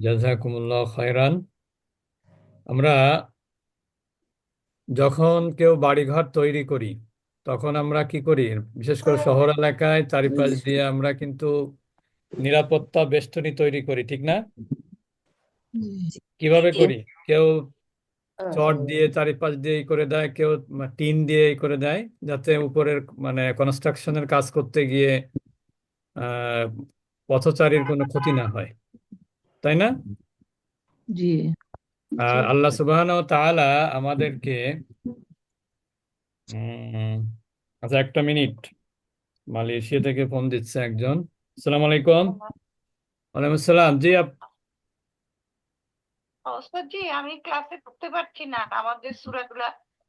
জাযাকুমুল্লাহ খায়রান। আমরা যখন কেউ বাড়িঘর তৈরি করি তখন আমরা কি করি? বিশেষ করে শহর এলাকায় চারিপাশ দিয়ে আমরা কিন্তু নিরাপত্তা বেষ্টনী তৈরি করি, ঠিক না? কিভাবে করি? কেউ চট দিয়ে চারিপাশ দিয়ে ই করে দেয়, কেউ টিন দিয়ে ই করে দেয়, যাতে উপরের মানে কনস্ট্রাকশনের কাজ করতে গিয়ে আহ পথচারীর কোনো ক্ষতি না হয়, তাই না? জি। আর আল্লাহ সুবহানাহু ওয়া তাআলা আমাদেরকে উম, আচ্ছা, একটা মিনিট। মালয়েশিয়া থেকে ফোন দিচ্ছে একজন। আসসালামু আলাইকুম। ওয়ালাইকুম আসসালাম। জি ওস্তাদ জি, আমি ক্লাসে পড়তে পারছি না, আমাদের সূরাগুলা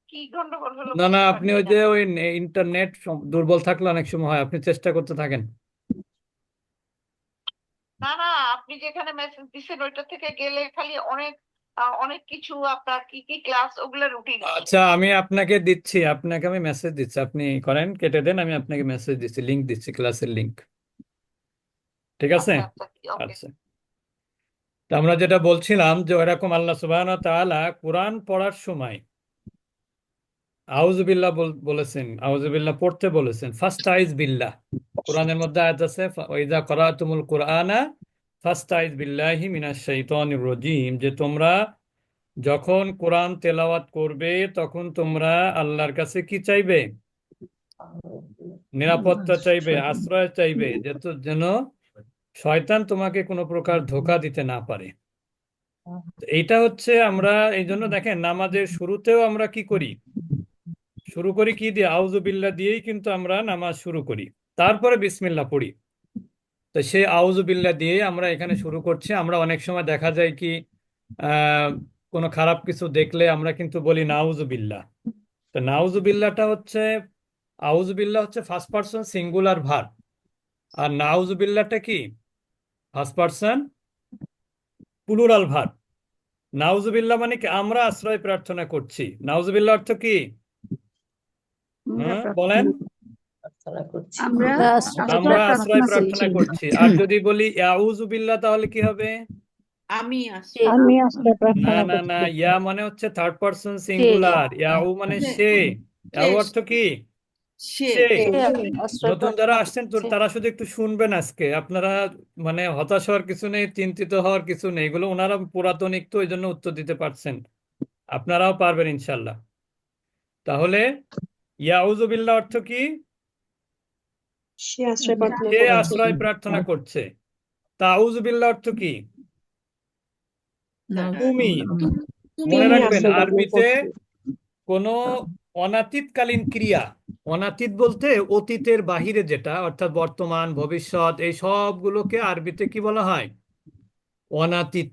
কি গন্ডগোল হলো না না, বুঝতে আপনি পারছি ওই না। যে ওই ইন্টারনেট দুর্বল থাকলে অনেক সময় হয়, আপনি চেষ্টা করতে থাকেন। না না, আপনি যেখানে মেসেজ দিচ্ছেন ওইটা থেকে গেলে খালি অনেক অনেক কিছু আপনার কি কি ক্লাস ওগুলা রুটিন আসে। আচ্ছা, আমি আপনাকে দিচ্ছি, আপনাকে আমি মেসেজ দিচ্ছি, আপনি করেন, কেটে দেন, আমি আপনাকে মেসেজ দিচ্ছি, লিংক দিচ্ছি, ক্লাসের লিংক। ঠিক আছে? আচ্ছা আচ্ছা, ওকে। আচ্ছা, তো আমরা যেটা বলছিলাম যে ওইরকম আল্লাহ সুবহানাহু ওয়া তাআলা কোরআন পড়ার সময় আউযুবিল্লাহ বলেছেন, আউযুবিল্লাহ পড়তে বলেছেন, ফাস্তাইজ বিল্লাহ। কোরআনের মধ্যে আয়াত আছে, ওয়াইযা ক্বরাতুমুল কুরআনা ফাস্তাইজ বিল্লাহি মিনাশ শাইতানির রাজীম, যে তোমরা যখন কোরআন তেলাওয়াত করবে তখন তোমরা আল্লাহর কাছে কি চাইবে? নিরাপত্তা চাইবে, আশ্রয় চাইবে, যেন শয়তান তোমাকে কোনো প্রকার ধোঁকা দিতে না পারে। তো এইটা হচ্ছে আমরা এই জন্য দেখেন নামাজের শুরুতেও আমরা কি করি? শুরু করি কি দিয়ে? আউযু বিল্লাহ দিয়েই কিন্তু আমরা নামাজ শুরু করি, তারপরে বিসমিল্লাহ পড়ি। তো সেই আউযু বিল্লাহ দিয়ে আমরা এখানে শুরু করছি। আমরা অনেক সময় দেখা যায় কি, আহ কোনো খারাপ কিছু দেখলে আমরা কিন্তু বলি নাউযু বিল্লাহ। তো নাউযু বিল্লাহটা হচ্ছে, আউযু বিল্লাহ হচ্ছে ফার্স্ট পারসন সিঙ্গুলার ভার্ব, আর নাউযু বিল্লাহটা কি? First person plural verb. নাউযু বিল্লাহ মানে কি? আমরা আশ্রয় প্রার্থনা করছি। নাউযু বিল্লাহ অর্থ কি? আমরা হ্যাঁ প্রার্থনা বলেন। করছি। আমরা আমরা আশ্রয় আশ্রয় প্রার্থনা প্রার্থনা করছি। করছি। আর যদি বলি ইয়াউযু বিল্লাহ তাহলে কি হবে? আমি আশ্রয় আমি প্রার্থনা আশ্রয় না প্রার্থনা না না, করছি। ইয়া মানে হচ্ছে থার্ড পারসন সে সিঙ্গুলার, ইয়াউ মানে সে সে। সে ইয়াউ অর্থ কি? সে সে। সে আশ্রয় নতুন যারা প্রার্থনা আসছেন তো করছে। তারা শুধু একটু শুনবেন আজকে, আপনারা মানে হতাশ হওয়ার কিছু নেই, চিন্তিত হওয়ার কিছু নেই, এগুলো ওনারা পুরাতনিক তো ওই জন্য উত্তর দিতে পারছেন, আপনারাও পারবেন ইনশাল্লাহ। তাহলে ইয়াউযু বিল্লাহ অর্থ কি? সে আশ্রয় প্রার্থনা সে করছে। আশ্রয় প্রার্থনা করছে। তাউযু বিল্লাহ অর্থ কি? তুমি। তুমি মনে তিনি রাখবেন আশ্রয় প্রার্থনা আরবিতে করছে। কোনো অনাতীতকালীন ক্রিয়া, অনাতীত বলতে অতীতের বাহিরে যেটা, অর্থাৎ বর্তমান ভবিষ্যৎ, এই সবগুলোকে আরবিতে কি বলা হয়? অনাতীত।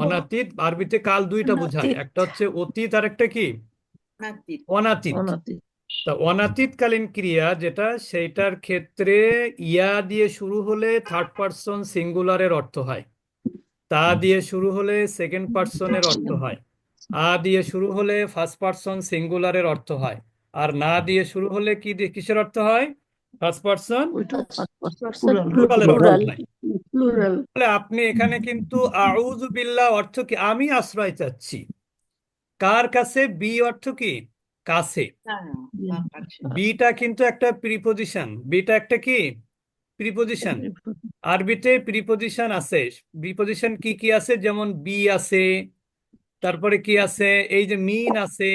অনাতীত আরবিতে কাল দুইটা বোঝায়, অনাতীত। একটা হচ্ছে অতীত আর একটা কি? নাতিত। অনাতীত। অনাতি। তা অনাতীতকালীন ক্রিয়া যেটা, সেইটার ক্ষেত্রে ইয়া দিয়ে শুরু হলে থার্ড পারসন সিঙ্গুলারের অর্থ হয়, তা দিয়ে শুরু হলে সেকেন্ড পারসনের অর্থ হয়, আ দিয়ে শুরু হলে ফার্স্ট পারসন সিঙ্গুলারের অর্থ হয়, আর না দিয়ে শুরু হলে কি কিসের অর্থ হয়? ফার্স্ট পারসন ওইটা পার্সন প্লুরালের অর্থ প্লুরাল। হয়। প্লুরাল। তাহলে আপনি এখানে কিন্তু আউযু বিল্লাহ অর্থ কি? আমি আশ্রয় চাচ্ছি। কার কাছে? বি অর্থ কি? কাছে। হ্যাঁ, বা কাছে। বিটা কিন্তু একটা প্রিপজিশন, বিটা একটা কি? প্রিপজিশন। আরবিতে প্রিপজিশন আছে। প্রিপজিশন কি কি আছে? যেমন বি আছে, তারপরে কি আছে? এই যে মিন আছে,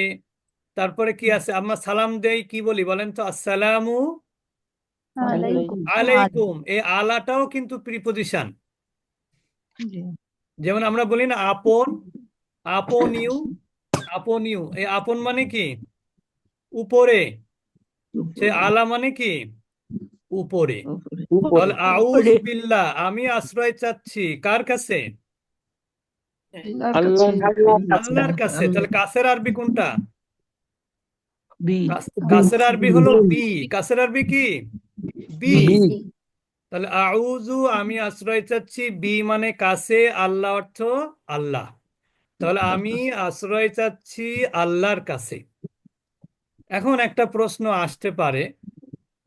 তারপরে কি আছে? আমরা সালাম দেই, কি বলি বলেন তো? আসসালামু আলাইকুম। আলাইকুম। এই আলাটাও কিন্তু প্রিপজিশন। যেমন আমরা বলি না আপন, আপন ইউ, আপন ইউ, এই আপন মানে কি? উপরে। সে আলা মানে কি? উপরে। উপরে। তাহলে আউযু বিল্লাহ, আমি আশ্রয় চাচ্ছি কার কাছে? আল্লাহর কাছে। আল্লাহর কাছে। তাহলে কাছের আরবি কোনটা? বি। কাছের আরবি হলো বি। কাছের আরবি কি? বি। বি। তাহলে আউযু, আমি আশ্রয় চাচ্ছি, বি মানে কাছে, আল্লাহ অর্থ আল্লাহ। তাহলে আমি আশ্রয় চাচ্ছি আল্লাহর কাছে। এখন একটা প্রশ্ন আসতে পারে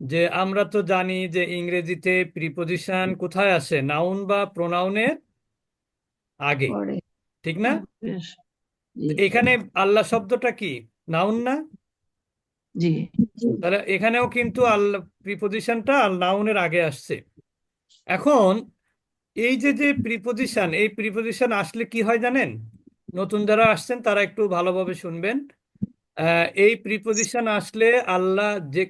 যে আমরা তো জানি যে ইংরেজিতে প্রিপজিশন কোথায় আসে? নাউন বা প্রোনাউনের আগে, পরে ঠিক না? বেশ, জি এখানে আল্লাহ শব্দটা কি, নাউন না? জি তাহলে এখানেও কিন্তু আল্লাহ প্রিপোজিশনটা নাউনের আগে আসছে। এখন এই যে যে প্রিপোজিশন, এই প্রিপোজিশন আসলে কি হয় জানেন? নতুন যারা আসছেন তারা একটু ভালোভাবে শুনবেন। এই প্রিপোজিশন আসলে আল্লাহ যে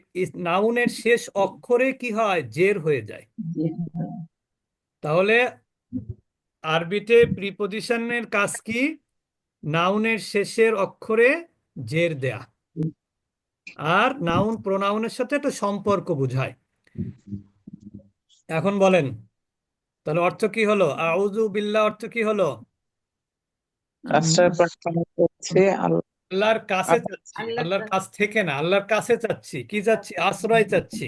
নাউনের শেষ অক্ষরে কি হয়, জের হয়ে যায়। জি তাহলে আরবিতে প্রিপোজিশনের কাজ কি? নাউনের শেষের অক্ষরে জের দেয়া, আর নাউন প্রোনাউনের সাথে একটা সম্পর্ক বোঝায়। এখন বলেন, তাহলে অর্থ কি হলো? আউযু বিল্লাহ অর্থ কি হলো? আশ্রয় প্রার্থনা করছি আল্লাহর কাছে চাচ্ছি, আল্লাহর কাছ থেকে না, আল্লাহর কাছে চাচ্ছি। কি চাচ্ছি? আশ্রয় চাচ্ছি।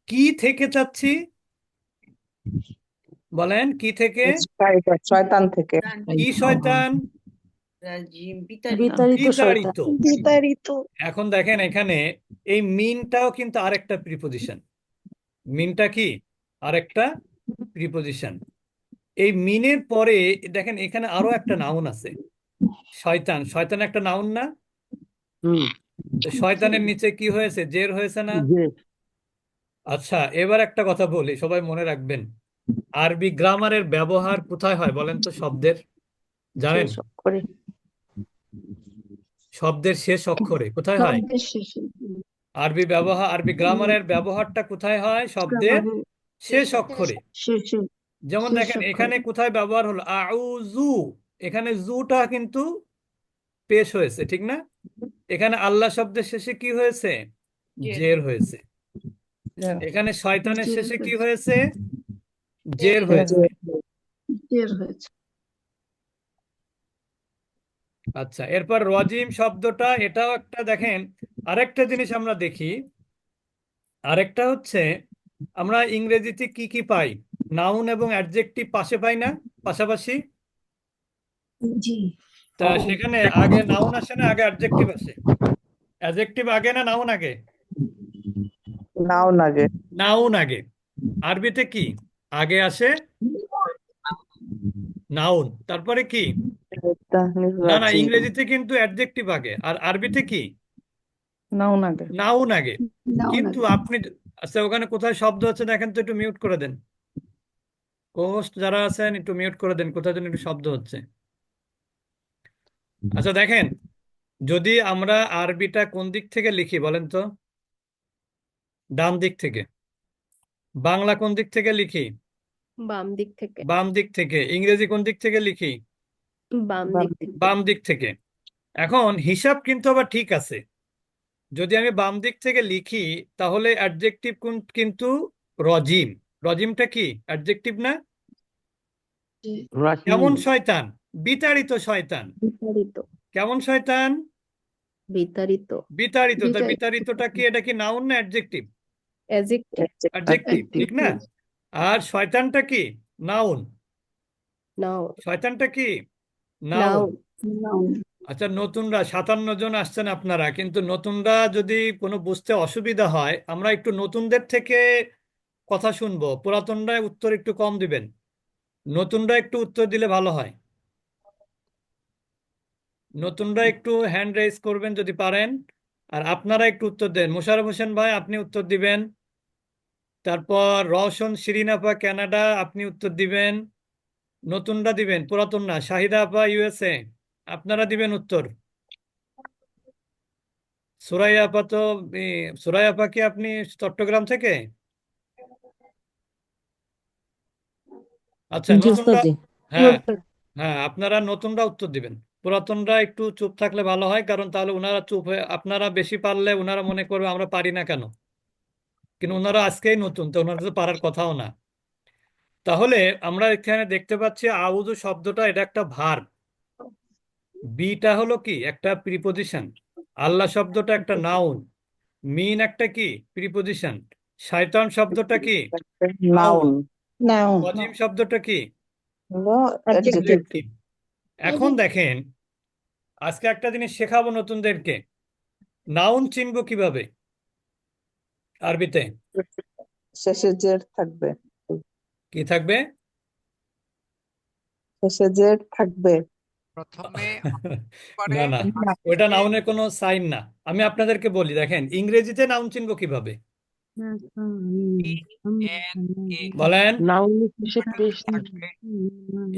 কি থেকে চাচ্ছি? বলেন, কি থেকে? শয়তান থেকে। কি শয়তান? বিতাড়িত শয়তান। বিতাড়িত। এখন দেখেন এখানে এই মিনটাও কিন্তু আরেকটা প্রিপোজিশন। মিনটা কি? আরেকটা প্রিপোজিশন। এই মিনের পরে দেখেন এখানে আরো একটা নাউন আছে, শয়তান। শয়তান একটা নাউন না? তো শয়তানের নিচে কি হয়েছে? জের হয়েছে না? আচ্ছা, এবার একটা কথা বলি, সবাই মনে রাখবেন। আরবি গ্রামারের ব্যবহার কোথায় হয় বলেন তো শব্দের? জানেন? শেষ অক্ষরে। শব্দের শেষ অক্ষরে কোথায় হয়? শব্দের শেষে। আরবি গ্রামারের ব্যবহারটা কোথায় হয়? শব্দের গ্রামারের শেষ অক্ষরে। শেষে। যেমন শেষ দেখেন এখানে অক্ষরে। কোথায় ব্যবহার হলো? আউযু। এখানে জুটা কিন্তু পেশ হয়েছে, ঠিক না? এখানে আল্লাহ শব্দের শেষে কি হয়েছে? জের হয়েছে। এখানে শয়তানের জের শেষে কি হয়েছে। হয়েছে? জের হয়েছে। জের হয়েছে। আচ্ছা, এরপর রজিম শব্দটা, এটাও একটা দেখেন। আরেকটা জিনিস আমরা দেখি, আরেকটা হচ্ছে আমরা ইংরেজিতে কি কি পাই? নাউন এবং অ্যাডজেক্টিভ পাশে পাই না, পাশাপাশি? জি। তা সেখানে আগে নাউন আসে না আগে অ্যাডজেক্টিভ আসে? অ্যাডজেক্টিভ আগে না নাউন আগে? নাও লাগে। নাউন আগে। আরবিতে কি আগে আসে? নাউন, তারপরে কি? না না, ইংরেজিতে কিন্তু অ্যাডজেক্টিভ আগে, আর আরবিতে কি? নাও লাগে। নাউন আগে। নাও কিন্তু লাগে। আপনি, আচ্ছা ওখানে কোথায় শব্দ হচ্ছে দেখেন তো, একটু মিউট করে দেন। কোহোস্ট যারা আছেন একটু মিউট করে দেন, কোথায় যেন একটু শব্দ হচ্ছে। আচ্ছা দেখেন, যদি আমরা আরবিটা কোন দিক থেকে লিখি বলেন তো? ডান দিক থেকে। বাংলা কোন দিক থেকে লিখি? বাম দিক থেকে। বাম দিক থেকে। ইংরেজি কোন দিক থেকে লিখি? বাম দিক থেকে। বাম দিক থেকে। এখন হিসাব কিন্তু আবার ঠিক আছে। যদি আমি বাম দিক থেকে লিখি তাহলে অ্যাডজেক্টিভ কিন্তু রজিম। রজিমটা কি অ্যাডজেক্টিভ না? কেমন শয়তান? বিতাড়িত শয়তান। বিতাড়িত। কেমন শয়তান? বিতাড়িত। বিতাড়িত। তা বিতাড়িত। বিতাড়িতটা কি, এটা কি নাউন না অ্যাডজেক্টিভ? অ্যাডজেক্টিভ। অ্যাডজেক্টিভ, ঠিক না? আর শয়তানটা কি? নাউন। নাও। শয়তানটা কি? নাও। নাউন। নাও। আচ্ছা, নতুনরা 57 জন আসছেন আপনারা, কিন্তু নতুনরা যদি কোনো বুঝতে অসুবিধা হয় আমরা একটু নতুনদের থেকে কথা শুনবো, পুরাতনরা উত্তর একটু কম দিবেন। নতুনরা একটু উত্তর দিলে ভালো হয়। নতুনরা একটু হ্যান্ড রেজ করবেন যদি পারেন, আর আপনারা একটু উত্তর দেন। মোশাররফ হোসেন ভাই আপনি উত্তর দিবেন, তারপর রওশন শিরিন আপা কানাডা আপনি উত্তর দিবেন। নতুনরা দিবেন, পুরাতন না। শাহিদা আপা ইউএসএ, আপনারা দিবেন উত্তর। সুরাইয়া আপা তো, সুরাইয়া আপা কি আপনি চট্টগ্রাম থেকে? আচ্ছা, নতুনরা, হ্যাঁ হ্যাঁ, আপনারা নতুনরা উত্তর দিবেন। পুরাতনরা একটু চুপ থাকলে ভালো হয়, কারণ তাহলে ওনারা চুপ হয়ে, আপনারা বেশি পারলে ওনারা মনে করবে আমরা পারি না কেন, কিন্তু ওনারা আজকেই নতুন, তো ওনারা তো পারার কথাও না। তাহলে আমরা এখানে দেখতে পাচ্ছি আউযু শব্দটা এটা একটা ভার্ব, বিটা হলো কি একটা প্রিপোজিশন, আল্লাহ শব্দটা একটা নাউন, মিন একটা কি প্রিপোজিশন, শয়তান শব্দটা কি নাউন, নাউন। নাও ওয়াজিম শব্দটা কি হলো অ্যাডজেক্টিভ। এখন দেখেন, আজকে একটা জিনিস শেখাবো নতুনদেরকে। নাউন চিনবো কিভাবে আরবিতে? শেষে জের থাকবে। কি থাকবে? শেষে যে থাকবে। প্রথমে না না, না, ওইটা নাউনের কোনো সাইন না। আমি আপনাদেরকে বলি, দেখেন ইংরেজিতে নাউন চিনবো কিভাবে? বলেন, নাউন কিসের পেশ থাকবে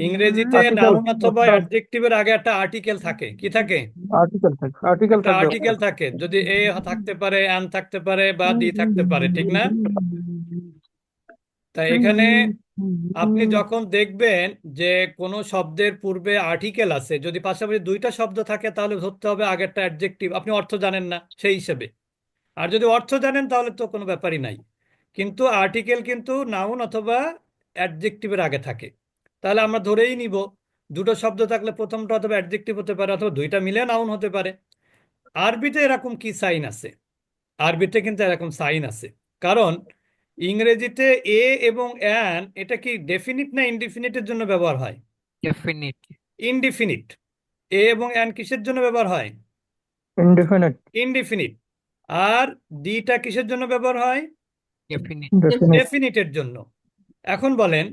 ইংরেজিতে আর্টিকেল নাউন অথবা অ্যাডজেক্টিভের আগে একটা আর্টিকেল থাকে। কি থাকে? আর্টিকেল থাকবে, আর্টিকেল একটা থাকবে। আর্টিকেল থাকে, যদি এ থাকতে পারে, অ্যান থাকতে পারে, বা দি থাকতে পারে, ঠিক না? তাই এখানে আপনি যখন দেখবেন যে কোনো শব্দের পূর্বে আর্টিকেল আছে, যদি পাশাপাশি দুইটা শব্দ থাকে, তাহলে ধরতে হবে আগেরটা অ্যাডজেক্টিভ। আপনি অর্থ জানেন না সেই হিসেবে। আর যদি অর্থ জানেন তাহলে তো কোনো ব্যাপারই নাই। কিন্তু আর্টিকেল কিন্তু নাউন অথবা অ্যাডজেক্টিভের আগে থাকে। তাহলে আমরা ধরেই নিব দুটো শব্দ থাকলে প্রথমটা অথবা অ্যাডজেক্টিভ হতে পারে, অথবা দুইটা মিলে নাউন হতে পারে। আরবিতে এরকম কি সাইন আছে? আরবিতে কিন্তু এরকম সাইন আছে। কারণ ইংরেজিতে এ এবং অ্যান এটা কি ডেফিনিট না ইনডিফিনিটের জন্য ব্যবহার হয়? Definite indefinite. এ এবং অ্যান কিসের জন্য ব্যবহার হয়? Indefinite, indefinite. আর ডিটা কিসের জন্য ব্যবহার হয়? Definite definite. ডেফিনিটের জন্য। এখন বলেন,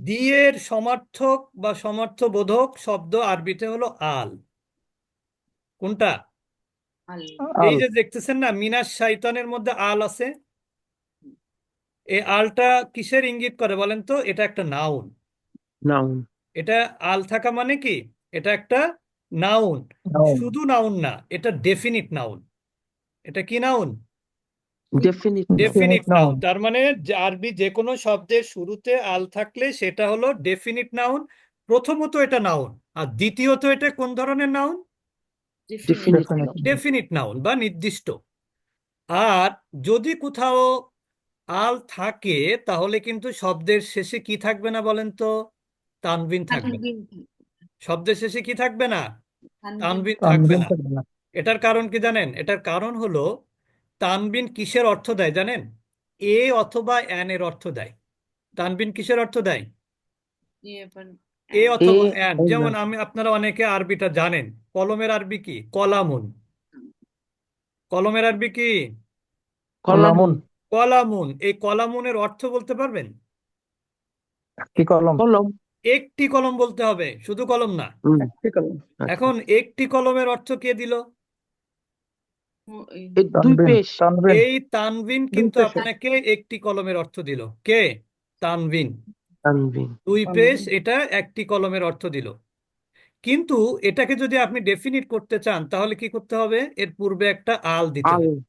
দি এর সমার্থক বা সমর্থবোধক শব্দ আরবিতে হলো আল। কোনটা? এই আল, যে দেখতেছেন না, মিনাস শাইতানের মধ্যে আল আছে। এই আলটা কিসের ইঙ্গিত করে বলেন তো? এটা একটা নাউন। নাউন এটা আল থাকা মানে কি? এটা একটা নাউন। নাউন, শুধু নাউন না, এটা ডেফিনিট নাউন। এটা কি noun? Definite definite noun. Noun. তার মানে যে আরবি যে কোনো শব্দের শুরুতে আল থাকলে সেটা হলো ডেফিনিট নাউন। প্রথমত এটা নাউন, আর দ্বিতীয়ত এটা কোন ধরনের noun? Definite definite, definite noun বা নির্দিষ্ট। আর যদি কোথাও আল থাকে তাহলে কিন্তু শব্দের শেষে কি থাকবে না বলেন তো? তানবিন থাকবে না। শব্দের শেষে কি থাকবে না? তানবিন থাকবে তানবিন না। থাকবে না। এটার কারণ কি জানেন? এটার কারণ হলো তানবিন কিসের অর্থ দেয় জানেন? এ অথবা অ্যান এর অর্থ দেয়। তানবিন কিসের অর্থ দেয়? এ এ অথবা অ্যান। যেমন আপনারা অনেকে আরবিটা জানেন, কলমের আরবি কি? কলামুন। কলমের আরবি কি? কলামুন কলামুন। এই কলামুনের অর্থ বলতে পারবেন? কি কলম? কলম একটি কলম বলতে হবে, শুধু কলম না। কি কলম? আচ্ছা। এখন একটি কলমের অর্থ কে দিল? এই দুই তানবিন, পেশ তানবিন। এই তানবিন কিন্তু পেশ। আপনাকে একটি কলমের অর্থ দিল। কে? তানবিন। তানবিন দুই পেশ, এটা একটি কলমের অর্থ দিল। কিন্তু এটাকে যদি আপনি ডেফিনিট করতে চান তাহলে কি করতে হবে? এর পূর্বে একটা আল দিতে আল হবে।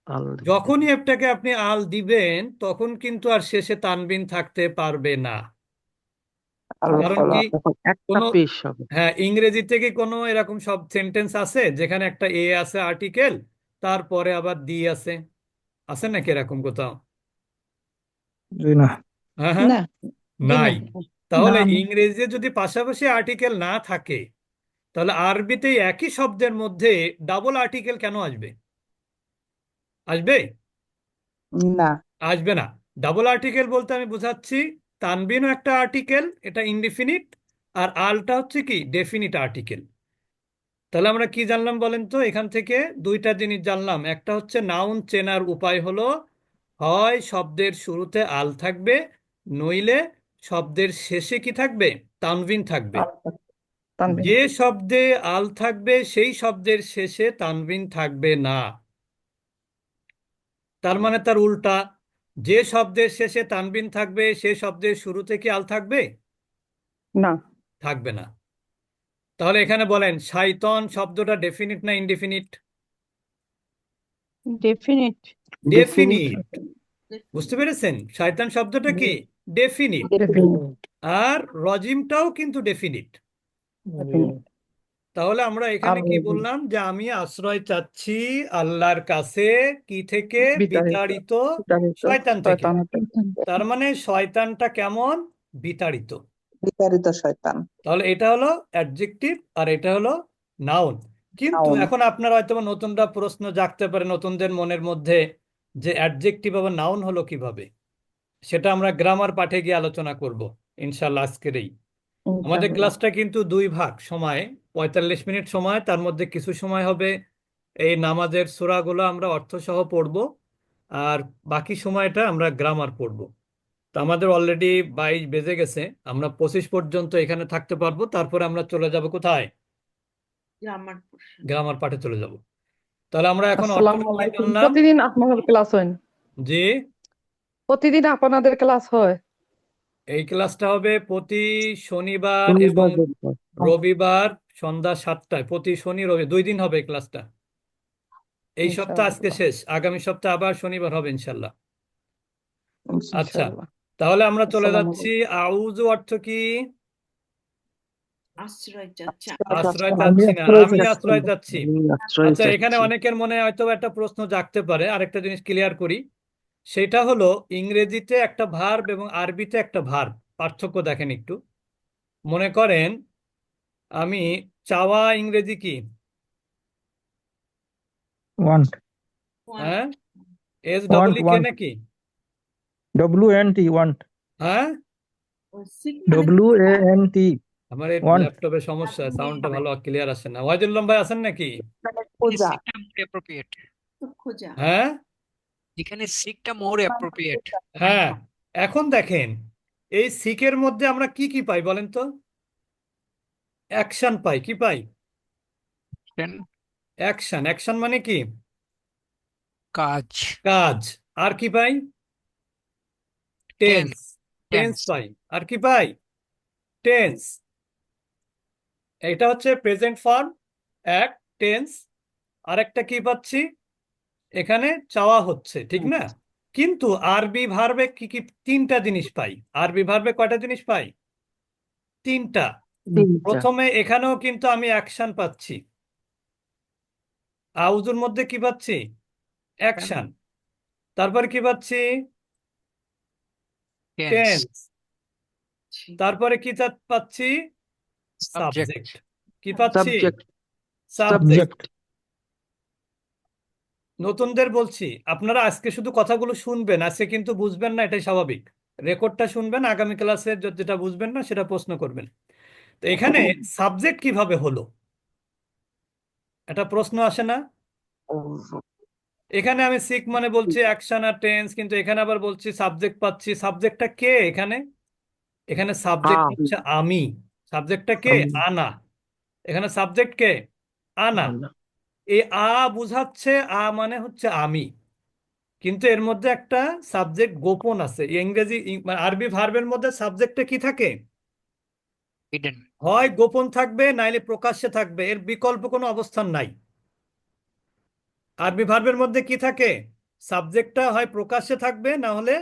আল যখনই এটাকে আপনি আল দিবেন তখন কিন্তু আর শেষে তানবিন থাকতে পারবে না। আল কারণ কলা। কি? তখন একটা কোনো, পেশ হবে। হ্যাঁ, ইংরেজিতে কি কোনো এরকম সব সেন্টেন্স আছে যেখানে একটা এ আছে আর্টিকেল, তারপরে আবার দি আছে? আছে নাকি এরকম কোথাও? জি না। হ্যাঁ হ্যাঁ, না নাই। তাহলে না। ইংরেজিতে যদি পাশাপাশি আর্টিকেল না থাকে তাহলে আরবিতে একই শব্দের মধ্যে ডাবল আর্টিকেল কেন আসবে? আসবে? না। আসবে না। ডাবল আর্টিকেল বলতে আমি বোঝাচ্ছি, তানবিনও একটা আর্টিকেল, এটা ইনডিফিনিট, আর আলটা হচ্ছে কি? Definite article. তাহলে আমরা কি জানলাম বলেন তো? এখান থেকে দুইটা জিনিস জানলাম। একটা হচ্ছে নাউন চেনার উপায় হলো হয় শব্দের শুরুতে আল থাকবে, নইলে শব্দের শেষে কি থাকবে? তানবিন থাকবে। তানবিন। যে শব্দে আল থাকবে সেই শব্দের শেষে তানবিন থাকবে না। তার মানে তার উল্টা, যে শব্দের শেষে তানবিন থাকবে সে শব্দের শুরুতে কি আল থাকবে? না। থাকবে না। তাহলে এখানে বলেন, শাইতান শব্দটা ডেফিনিট না ইনডিফিনিট? Definite definite. বুঝতে পেরেছেন? শয়তান শব্দটা কি? ডেফিনিট। আর রজিমটাও কিন্তু ডেফিনিট। তাহলে আমরা এখানে কি বললাম? যে আমি আশ্রয় চাচ্ছি আল্লাহর কাছে কি থেকে? বিতাড়িত শয়তান থেকে। তার মানে শয়তানটা কেমন? বিতাড়িত। বিতাড়িত শয়তান। তাহলে এটা হলো অ্যাডজেক্টিভ আর এটা হলো নাউন। কিন্তু নাউন। এখন আপনার হয়তো নতুনটা প্রশ্ন জাগতে পারে নতুনদের মনের মধ্যে, যে অ্যাডজেক্টিভ আবার নাউন হলো কিভাবে? সেটা আমরা গ্রামার পাঠে গিয়ে আলোচনা করব ইনশাল্লাহ আজকেরই। আমাদের ক্লাসটা কিন্তু দুই ভাগ, সময় 45 মিনিট সময়, তার মধ্যে কিছু সময় হবে এই নামাজের সূরাগুলো আমরা অর্থ সহ পড়ব, আর বাকি সময়টা আমরা গ্রামার পড়ব। তো আমাদের অলরেডি 22 বেজে গেছে, আমরা 25 পর্যন্ত এখানে থাকতে পারবো, তারপরে আমরা চলে যাব কোথায়? গ্রামার পাঠে চলে যাব। তাহলে আমরা এখন আসসালামু অর্থটা কি আলাইকুম। জানলাম? প্রতিদিন আপনাদের ক্লাস হয়? জি, প্রতিদিন আপনাদের ক্লাস হয়? এই ক্লাসটা হবে প্রতি শনিবার এবং শনিবার রবিবার। রবিবার সন্ধ্যা 7টায়। প্রতি শনি রবি 2 দিন হবে এই ক্লাসটা। এই সপ্তাহ আজকে ইনশাআল্লাহ, শেষ, আগামী সপ্তাহ আবার শনিবার হবে ইনশাল্লাহ। আচ্ছা, ইনশাআল্লাহ। তাহলে আমরা চলে আসসালামু যাচ্ছি। আউযু অর্থ কি? আশ্রয় চাচ্ছি। আশ্রয় আমি চাচ্ছি না, আশ্রয় আমি চাচ্ছি। আশ্রয় চাচ্ছি। আমি আশ্রয় আচ্ছা, এখানে চাচ্ছি। অনেকের মনে হয়তো একটা প্রশ্ন জাগতে পারে, আরেকটা জিনিস ক্লিয়ার করি। সেটা হলো ইংরেজিতে একটা ভার্ব এবং আরবিতে একটা ভার্ব, পার্থক্য দেখেন একটু। মনে করেন আমি চাওয়া ইংরেজি কি? ওয়ান্ট হ্যাঁ, এস ওয়ান্ট ডবল কে ওয়ান্ট নাকি? WNT ওয়ান্ট হ্যাঁ, WANT আমার এই ওয়ান্ট ল্যাপটপের সমস্যা, সাউন্ডটা ভালো ক্লিয়ার আসে না। ওয়াহিদুল্লাহ ভাই আছেন নাকি? খোঁজা। সিকটা মোর অ্যাপ্রোপ্রিয়েট। হ্যাঁ যেখানে সিকটা মোর অ্যাপ্রোপ্রিয়েট। হ্যাঁ, এখন দেখেন এই সিকের মধ্যে আমরা কি কি পাই বলেন তো? অ্যাকশন পাই। কি পাই? অ্যাকশন। অ্যাকশন মানে কি? কাজ। কাজ। আর কি পাই? টেন্স। টেন্স। Tense tense. পাই। আর কি পাই? টেন্স। এটা হচ্ছে প্রেজেন্ট ফর্ম, এক টেন্স। আর একটা কি পাচ্ছি? এখানে চাওয়া হচ্ছে, ঠিক না? কিন্তু আরবি ভার্বে কি কি 3টা জিনিস পাই। আরবি ভার্বে কয়টা জিনিস পাই? 3টা। তিনটা। প্রথমে এখানেও কিন্তু আমি অ্যাকশন পাচ্ছি। আউজুর মধ্যে কি পাচ্ছি? অ্যাকশন। তারপর কি পাচ্ছি? টেন্স। টেন্স। তারপরে কি পাচ্ছি? সাবজেক্ট। সাবজেক্ট। কি পাচ্ছি? Subject subject. সাবজেক্ট নতুনদের বলছি, আপনারা আজকে শুধু কথাগুলো শুনবেন, আজকে কিন্তু বুঝবেন না, এটাই স্বাভাবিক। রেকর্ডটা শুনবেন, আগামী ক্লাসে যেটা বুঝবেন না সেটা প্রশ্ন করবেন। তো এখানে সাবজেক্ট কিভাবে হলো, এটা প্রশ্ন আসে না? এখানে আমি সিক মানে বলছি অ্যাকশন আর টেন্স, কিন্তু এখানে আবার বলছি সাবজেক্ট পাচ্ছি। সাবজেক্টটা কে এখানে? এখানে সাবজেক্ট হচ্ছে আমি। সাবজেক্টটা কে? আমি আনা। এখানে সাবজেক্ট কে? আনা। আনা। এই বুঝাচ্ছে মানে হচ্ছে আমি, কিন্তু এর মধ্যে একটা সাবজেক্ট গোপন আছে। মানে আরবি ভার্বের মধ্যে সাবজেক্টে কি থাকে? হিডেন। হয় গোপন থাকবে, নাইলে প্রকাশ্যে থাকবে, এর বিকল্প কোনো অবস্থান নাই। আরবি ভার্বের মধ্যে কি থাকে? সাবজেক্টটা হয় প্রকাশ্যে থাকবে, না হলে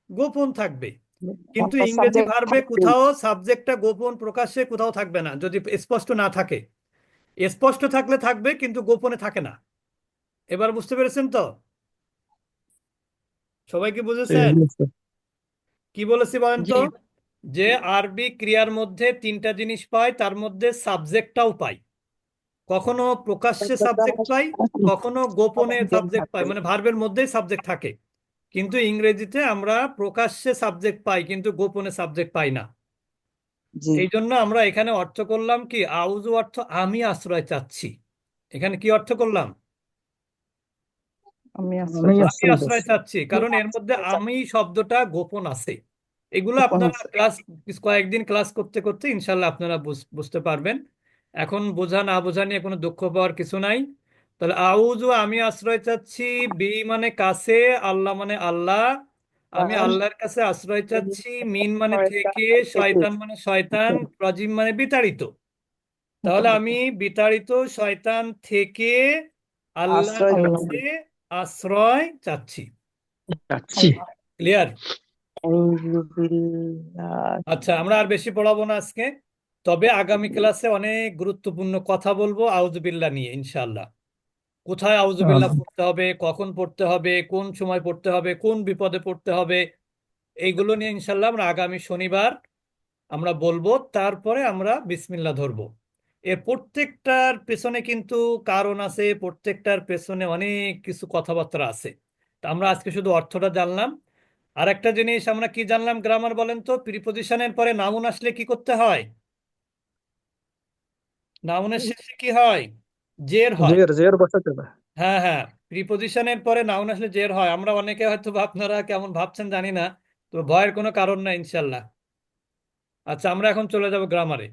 গোপন থাকবে। কিন্তু একটা ইংরেজি সাবজেক্ট ভার্বে থাকবেই। কোথাও সাবজেক্টটা গোপন প্রকাশ্যে কোথাও থাকবে না, যদি স্পষ্ট না থাকে। স্পষ্ট থাকলে থাকবে, কিন্তু গোপনে থাকে না। এবার বুঝতে পেরেছেন তো? সবাই কি বুঝেছেন? কি বলেছি বলেন জি। তো? যে আরবি ক্রিয়ার মধ্যে 3টা জিনিস পাই, তার মধ্যে সাবজেক্টটাও পাই। কখনো প্রকাশ্যে সাবজেক্ট পাই, কখনো গোপনে সাবজেক্ট পাই, মানে ভার্বের মধ্যেই সাবজেক্ট থাকে। কিন্তু ইংরেজিতে আমরা প্রকাশ্যে সাবজেক্ট পাই, কিন্তু গোপনে সাবজেক্ট পাই না। জি, এই জন্য আমরা এখানে অর্থ করলাম কি? আউযু অর্থ আমি আশ্রয় চাচ্ছি। এখানে কি অর্থ করলাম? আমি আশ্রয় আমি আমি চাচ্ছি। আশ্রয় আশ্রয় চাচ্ছি। চাচ্ছি, কারণ এর মধ্যে আমি শব্দটা গোপন আছে। এগুলো গোপন আপনারা আছে। কয়েকদিন ক্লাস করতে করতে ইনশাল্লাহ আপনারা বুঝতে পারবেন। এখন বোঝা না বোঝা নিয়ে কোনো দুঃখ পাওয়ার কিছু নাই। তাহলে আউযু আমি আশ্রয় চাচ্ছি, বি মানে কাছে, আল্লাহ মানে আল্লাহ, আমি আল্লাহর কাছে আশ্রয় চাচ্ছি, মিন মানে থেকে, শয়তান মানে শয়তান, রাজিম মানে বিতাড়িত। তাহলে আমি বিতাড়িত শয়তান থেকে আল্লাহর আশ্রয় আল্লাহ কাছে আশ্রয় চাচ্ছি। চাচ্ছি। ক্লিয়ার? আউযুবিল্লাহ। আচ্ছা, আমরা আর বেশি পড়াবো না আজকে, তবে আগামী ক্লাসে অনেক গুরুত্বপূর্ণ কথা বলবো আউযুবিল্লাহ নিয়ে ইনশাআল্লাহ। কোথায় আউযুবিল্লাহ পড়তে হবে, কখন পড়তে হবে, কোন সময় পড়তে হবে, কোন বিপদে পড়তে হবে, এইগুলো নিয়ে ইনশাআল্লাহ আমরা আগামী শনিবার আমরা বলবো। তারপরে আমরা বিসমিল্লাহ ধরবো। এর প্রত্যেকটার পেছনে কিন্তু কারণ আছে, প্রত্যেকটার পেছনে অনেক কিছু কথাবার্তা আছে। তা আমরা আজকে শুধু অর্থটা জানলাম। আর একটা জিনিস আমরা কি জানলাম গ্রামার বলেন তো? প্রিপজিশনের পরে নাউন আসলে কি করতে হয়? নাউনের শেষে কি হয়? জের হয়। জের জের বসাতে হবে। হ্যাঁ হ্যাঁ, প্রিপজিশনের পরে নাউন আসলে জের হয়। আমরা অনেকে হয়তো বা আপনারা কেমন ভাবছেন জানি না, তো ভয়ের কোনো কারণ নাই ইনশাল্লাহ। আচ্ছা, আমরা এখন চলে যাব গ্রামারে।